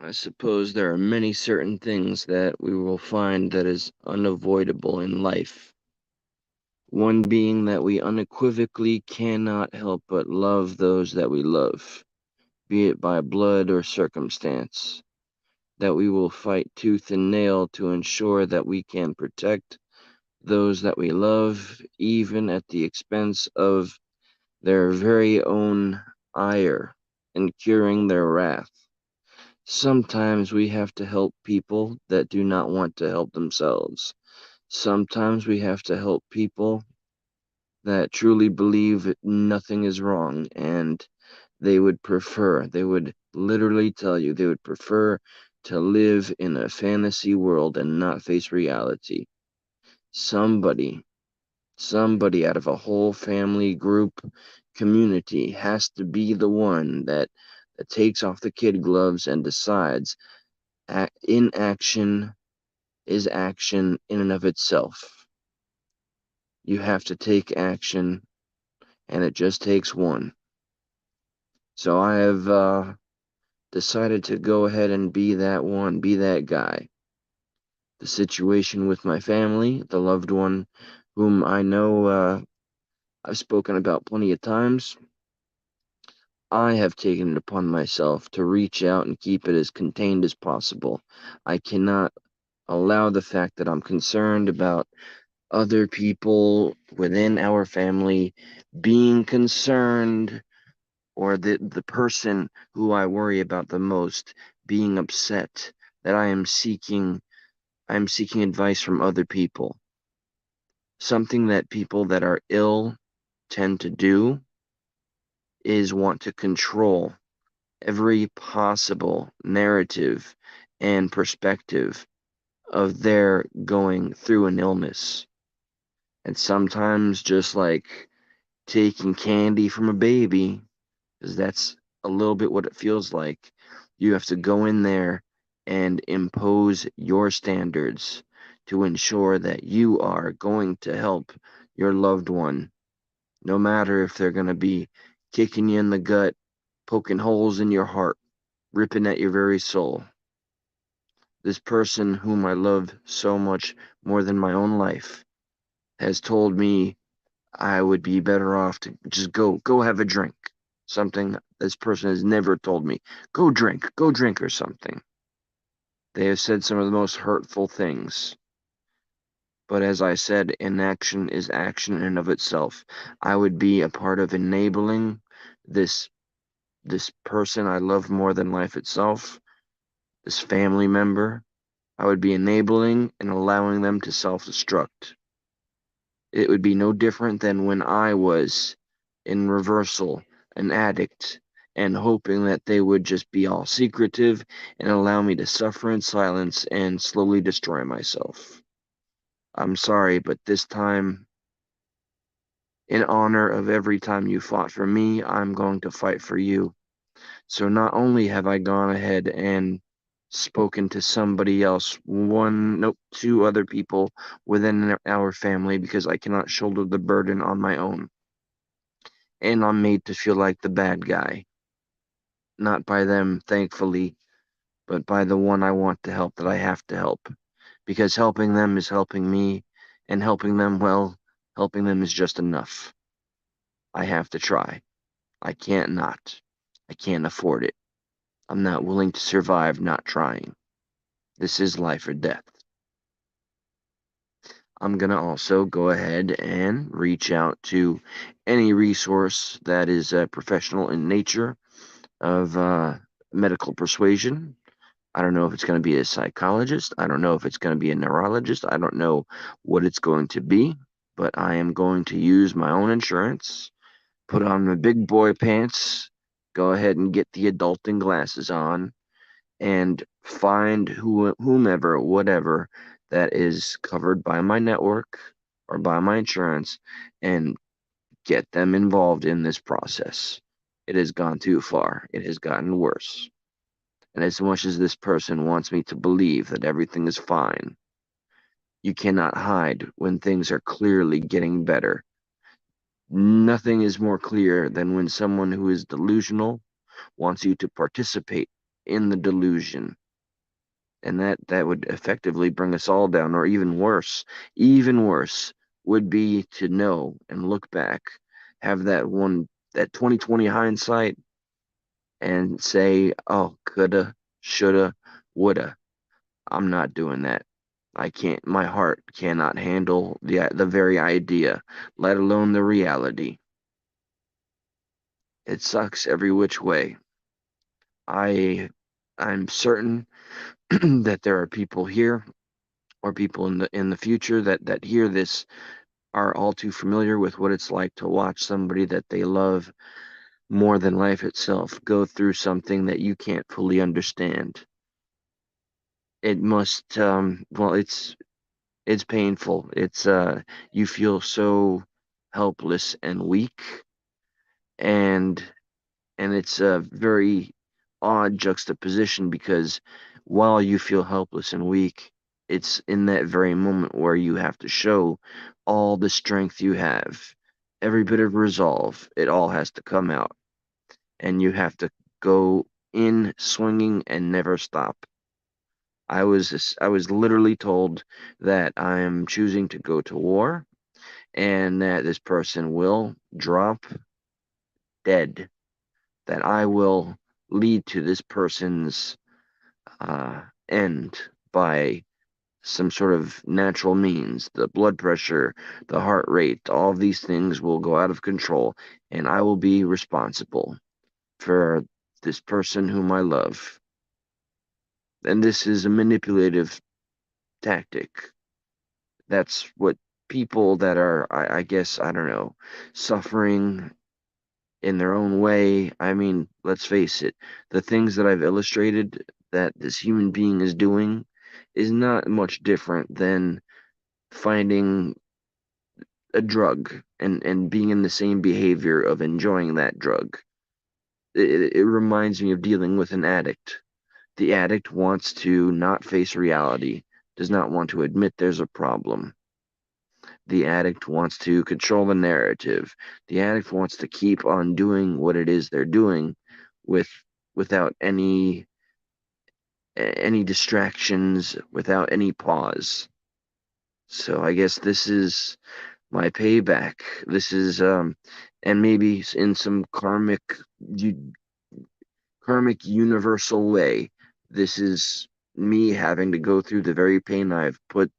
I suppose there are many certain things that we will find that is unavoidable in life. One being that we unequivocally cannot help but love those that we love, be it by blood or circumstance. That we will fight tooth and nail to ensure that we can protect those that we love, even at the expense of their very own ire, incurring their wrath. Sometimes we have to help people that do not want to help themselves. Sometimes we have to help people that truly believe nothing is wrong and they would literally tell you they would prefer to live in a fantasy world and not face reality. Somebody, somebody out of a whole family group community has to be the one that takes off the kid gloves and decides inaction is action in and of itself. You have to take action, and it just takes one. So I have decided to go ahead and be that one, be that guy. The situation with my family, the loved one whom I know I've spoken about plenty of times, I have taken it upon myself to reach out and keep it as contained as possible. I cannot allow the fact that I'm concerned about other people within our family being concerned, or the person who I worry about the most being upset that I'm seeking advice from other people. Something that people that are ill tend to do is want to control every possible narrative and perspective of their going through an illness. And sometimes just like taking candy from a baby, because that's a little bit what it feels like. You have to go in there and impose your standards to ensure that you are going to help your loved one, no matter if they're going to be kicking you in the gut, poking holes in your heart, ripping at your very soul. This person whom I love so much more than my own life has told me I would be better off to just go have a drink. Something this person has never told me. Go drink or something. They have said some of the most hurtful things. But as I said, inaction is action in and of itself. I would be a part of enabling this this person I love more than life itself, this family member. I would be enabling and allowing them to self-destruct. It would be no different than when I was in reversal, an addict, and hoping that they would just be all secretive and allow me to suffer in silence and slowly destroy myself. I'm sorry, but this time, in honor of every time you fought for me, I'm going to fight for you. So not only have I gone ahead and spoken to somebody else, nope, two other people within our family because I cannot shoulder the burden on my own. And I'm made to feel like the bad guy. Not by them, thankfully, but by the one I want to help that I have to help. Because helping them is helping me, and helping them, well, helping them is just enough. I have to try. I can't not. I can't afford it. I'm not willing to survive not trying. This is life or death. I'm going to also go ahead and reach out to any resource that is professional in nature of medical persuasion. I don't know if it's going to be a psychologist. I don't know if it's going to be a neurologist. I don't know what it's going to be, but I am going to use my own insurance, put on my big boy pants, go ahead and get the adulting glasses on, and find whomever, whatever that is covered by my network or by my insurance and get them involved in this process. It has gone too far. It has gotten worse. And as much as this person wants me to believe that everything is fine, you cannot hide when things are clearly getting better. Nothing is more clear than when someone who is delusional wants you to participate in the delusion. And that would effectively bring us all down, or even worse would be to know and look back, have that 2020 hindsight and say, oh, coulda, shoulda, woulda. I'm not doing that. I can't, my heart cannot handle the very idea, let alone the reality. It sucks every which way. I I'm certain that there are people here or people in the future that hear this are all too familiar with what it's like to watch somebody that they love more than life itself go through something that you can't fully understand. It must well, it's painful. It's you feel so helpless and weak, and it's a very odd juxtaposition because while you feel helpless and weak, it's in that very moment where you have to show all the strength you have, every bit of resolve. It all has to come out, and you have to go in swinging and never stop. I was literally told that I am choosing to go to war and that this person will drop dead, that I will lead to this person's end by some sort of natural means. The blood pressure, the heart rate, all of these things will go out of control, and I will be responsible for this person whom I love. And this is a manipulative tactic. That's what people that are, I guess, I don't know, suffering in their own way. I mean, let's face it, the things that I've illustrated that this human being is doing is not much different than finding a drug and being in the same behavior of enjoying that drug. It reminds me of dealing with an addict. The addict wants to not face reality, does not want to admit there's a problem. The addict wants to control the narrative. The addict wants to keep on doing what it is they're doing with without any distractions, without any pause. So I guess this is my payback. This is and maybe in some karmic universal way, this is me having to go through the very pain I've put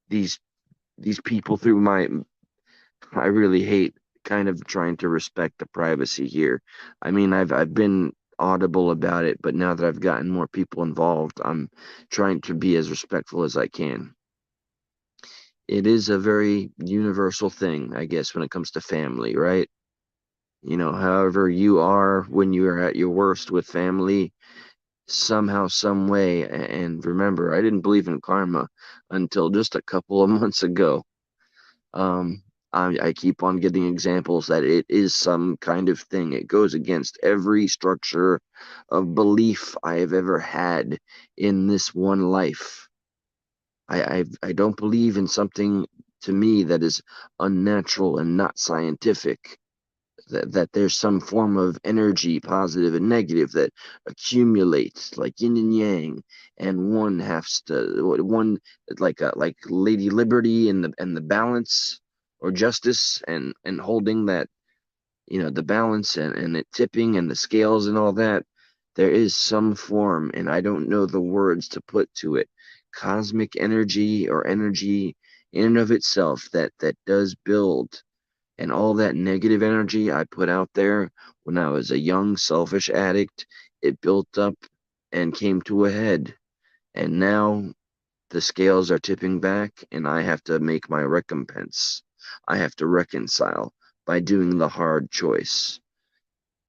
these people through. My I really hate kind of trying to respect the privacy here. I mean, I've been audible about it, but now that I've gotten more people involved, I'm trying to be as respectful as I can. It is a very universal thing, I guess, when it comes to family, right? You know, however you are when you are at your worst with family, somehow, some way, and remember, I didn't believe in karma until just a couple of months ago. Um, I keep on getting examples that it is some kind of thing. It goes against every structure of belief I have ever had in this one life. I don't believe in something to me that is unnatural and not scientific. That there's some form of energy, positive and negative, that accumulates like yin and yang, and one has to one like Lady Liberty and the balance or justice and holding that, you know, the balance and it tipping and the scales and all that. There is some form, and I don't know the words to put to it, cosmic energy or energy in and of itself that does build, and all that negative energy I put out there when I was a young, selfish addict, it built up and came to a head. And now the scales are tipping back, and I have to make my recompense. I have to reconcile by doing the hard choice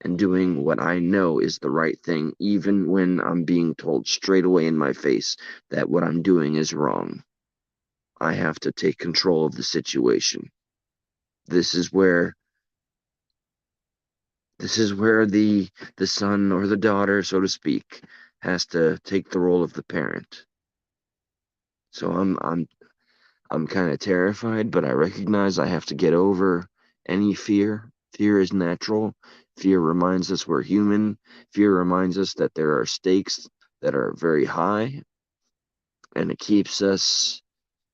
and doing what I know is the right thing, even when I'm being told straight away in my face that what I'm doing is wrong. I have to take control of the situation. This is where the son or the daughter, so to speak, has to take the role of the parent. So I'm kind of terrified, but I recognize I have to get over any fear. Fear is natural. Fear reminds us we're human. Fear reminds us that there are stakes that are very high, and it keeps us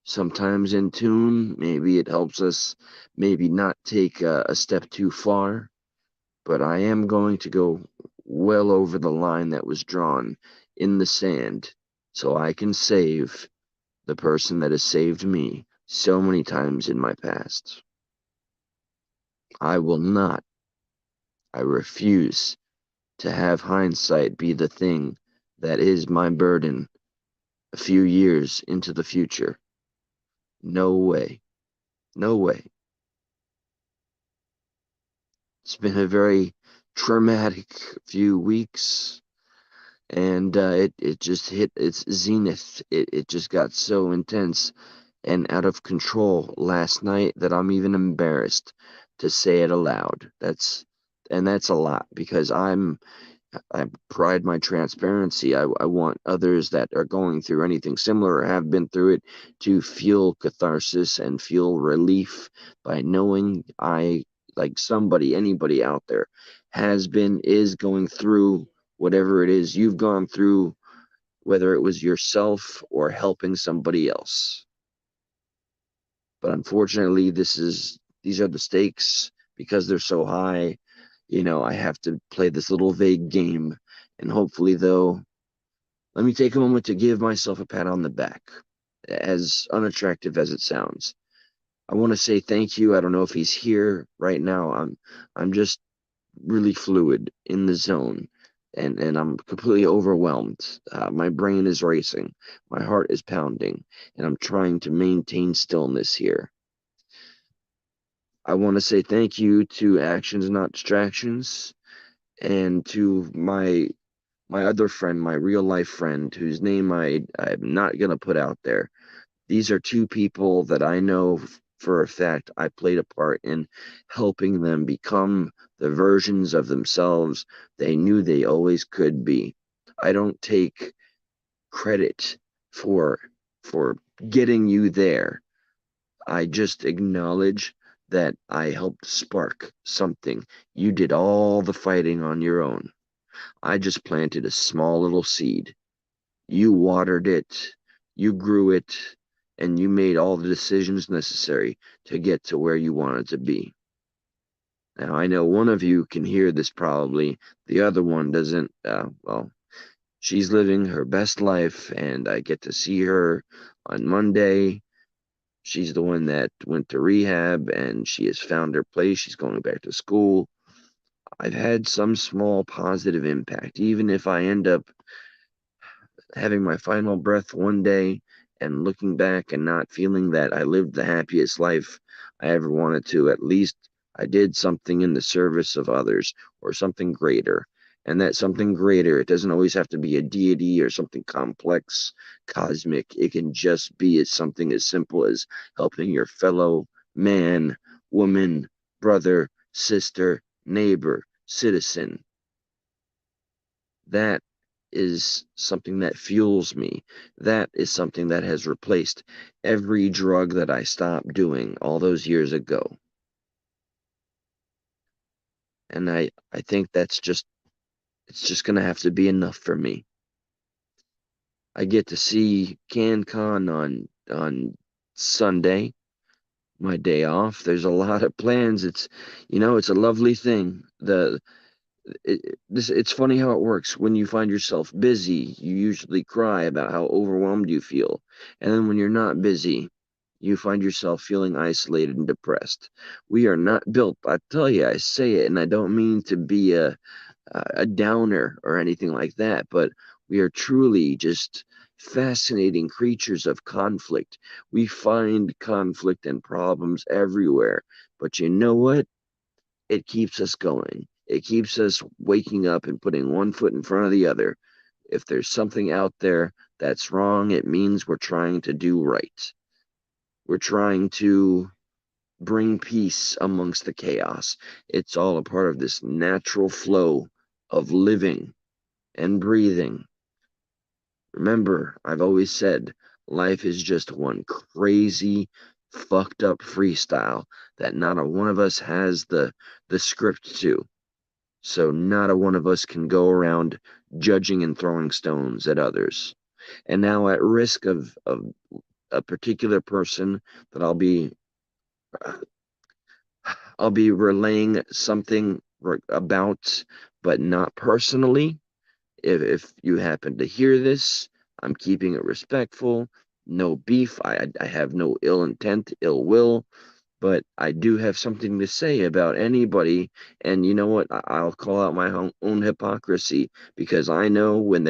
sometimes in tune. Maybe it helps us maybe not take a step too far, but I am going to go well over the line that was drawn in the sand so I can save the person that has saved me so many times in my past. I will not, I refuse to have hindsight be the thing that is my burden a few years into the future. No way. No way. It's been a very traumatic few weeks, and it just hit its zenith. It just got so intense and out of control last night that I'm even embarrassed to say it aloud. That's a lot because I pride my transparency. I want others that are going through anything similar or have been through it to feel catharsis and feel relief by knowing like somebody, anybody out there, has been, is going through whatever it is you've gone through, whether it was yourself or helping somebody else. But unfortunately, these are the stakes because they're so high. I have to play this little vague game. And hopefully, though, let me take a moment to give myself a pat on the back, as unattractive as it sounds. I want to say thank you. I don't know if he's here right now. I'm just really fluid in the zone, and I'm completely overwhelmed. My brain is racing, my heart is pounding, and I'm trying to maintain stillness here. I want to say thank you to Actions Not Distractions and to my other friend, my real life friend, whose name I'm not gonna put out there. These are two people that I know for a fact I played a part in helping them become the versions of themselves they knew they always could be. I don't take credit for for getting you there. I just acknowledge that I helped spark something. You did all the fighting on your own. I just planted a small little seed. You watered it, you grew it, and you made all the decisions necessary to get to where you wanted to be. Now, I know one of you can hear this probably, the other one doesn't. Well, she's living her best life, and I get to see her on Monday. She's the one that went to rehab and she has found her place. She's going back to school. I've had some small positive impact, even if I end up having my final breath one day and looking back and not feeling that I lived the happiest life I ever wanted to. At least I did something in the service of others or something greater. And that something greater, it doesn't always have to be a deity or something complex, cosmic. It can just be as something as simple as helping your fellow man, woman, brother, sister, neighbor, citizen. That is something that fuels me. That is something that has replaced every drug that I stopped doing all those years ago. And I think it's just gonna have to be enough for me. I get to see CanCon on Sunday, my day off. There's a lot of plans. It's a lovely thing. It's funny how it works. When you find yourself busy, you usually cry about how overwhelmed you feel. And then when you're not busy, you find yourself feeling isolated and depressed. We are not built, I tell you, I say it, and I don't mean to be a downer or anything like that, but we are truly just fascinating creatures of conflict. We find conflict and problems everywhere. But you know what? It keeps us going. It keeps us waking up and putting one foot in front of the other. If there's something out there that's wrong, it means we're trying to do right. We're trying to bring peace amongst the chaos. It's all a part of this natural flow of living and breathing. Remember, I've always said life is just one crazy, fucked up freestyle that not a one of us has the script to. So not a one of us can go around judging and throwing stones at others. And now, at risk of a particular person that I'll be relaying something about, but not personally. If you happen to hear this, I'm keeping it respectful. No beef. I have no ill intent, ill will, but I do have something to say about anybody. And you know what? I'll call out my own hypocrisy, because I know when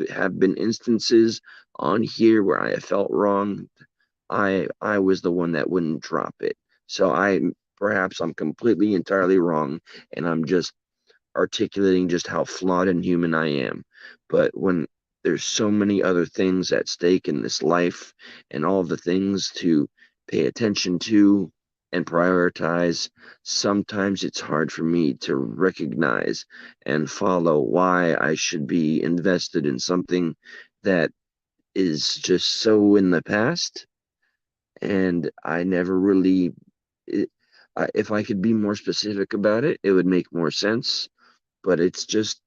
have been instances on here where I have felt wrong, I was the one that wouldn't drop it. So perhaps I'm completely entirely wrong, and I'm just articulating just how flawed and human I am. But when there's so many other things at stake in this life, and all the things to pay attention to and prioritize, sometimes it's hard for me to recognize and follow why I should be invested in something that is just so in the past, and I never really. It, if I could be more specific about it, it would make more sense. But it's just,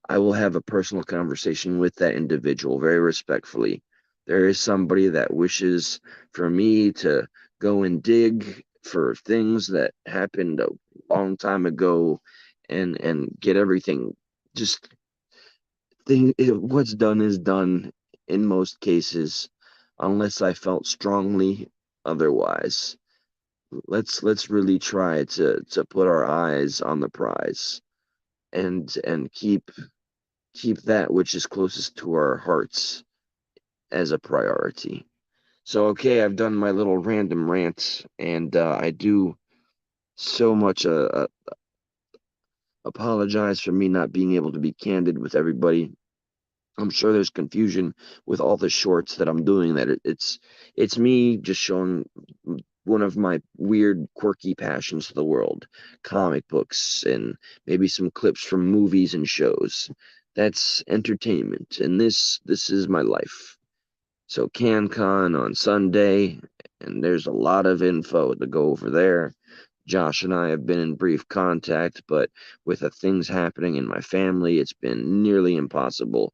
I will have a personal conversation with that individual very respectfully. There is somebody that wishes for me to go and dig for things that happened a long time ago, and get everything just what's done is done in most cases, unless I felt strongly otherwise. Let's really try to put our eyes on the prize, and keep that which is closest to our hearts as a priority. So, okay, I've done my little random rant, and I do so much apologize for me not being able to be candid with everybody. I'm sure there's confusion with all the shorts that I'm doing. That it's me just showing one of my weird, quirky passions to the world, comic books, and maybe some clips from movies and shows. That's entertainment, and this is my life. So CanCon on Sunday, and there's a lot of info to go over there. Josh and I have been in brief contact, but with the things happening in my family, it's been nearly impossible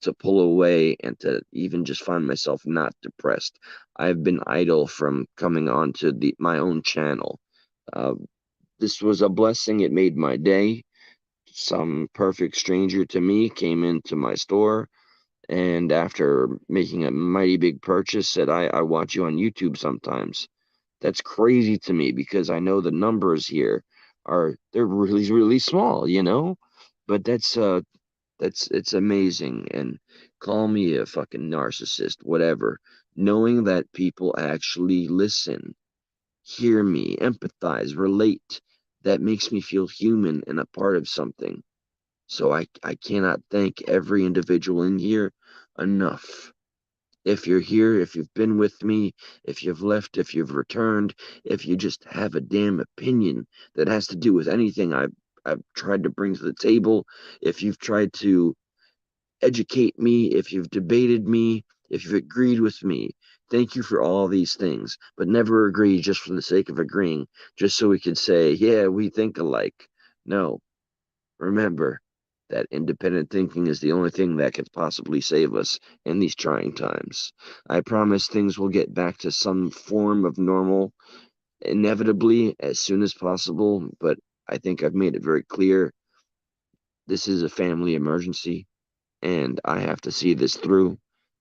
to pull away and to even just find myself not depressed. I've been idle from coming onto my own channel. Uh, this was a blessing. It made my day. Some perfect stranger to me came into my store, and after making a mighty big purchase, said, I watch you on YouTube sometimes. That's crazy to me, because I know the numbers here they're really, really small, you know? But it's amazing. And call me a fucking narcissist, whatever. Knowing that people actually listen, hear me, empathize, relate, that makes me feel human and a part of something. So I cannot thank every individual in here enough. If you're here, if you've been with me, if you've left, if you've returned, if you just have a damn opinion that has to do with anything I've tried to bring to the table, if you've tried to educate me, if you've debated me, if you've agreed with me, thank you for all these things. But never agree just for the sake of agreeing, just so we can say, yeah, we think alike. No, remember that independent thinking is the only thing that could possibly save us in these trying times. I promise things will get back to some form of normal inevitably as soon as possible, but I think I've made it very clear this is a family emergency, and I have to see this through,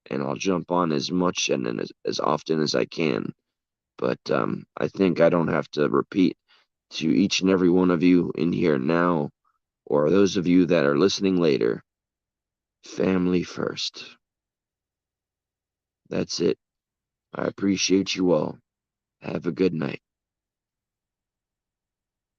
and I'll jump on as much and as often as I can. But I think I don't have to repeat to each and every one of you in here now, or those of you that are listening later, family first. That's it. I appreciate you all. Have a good night.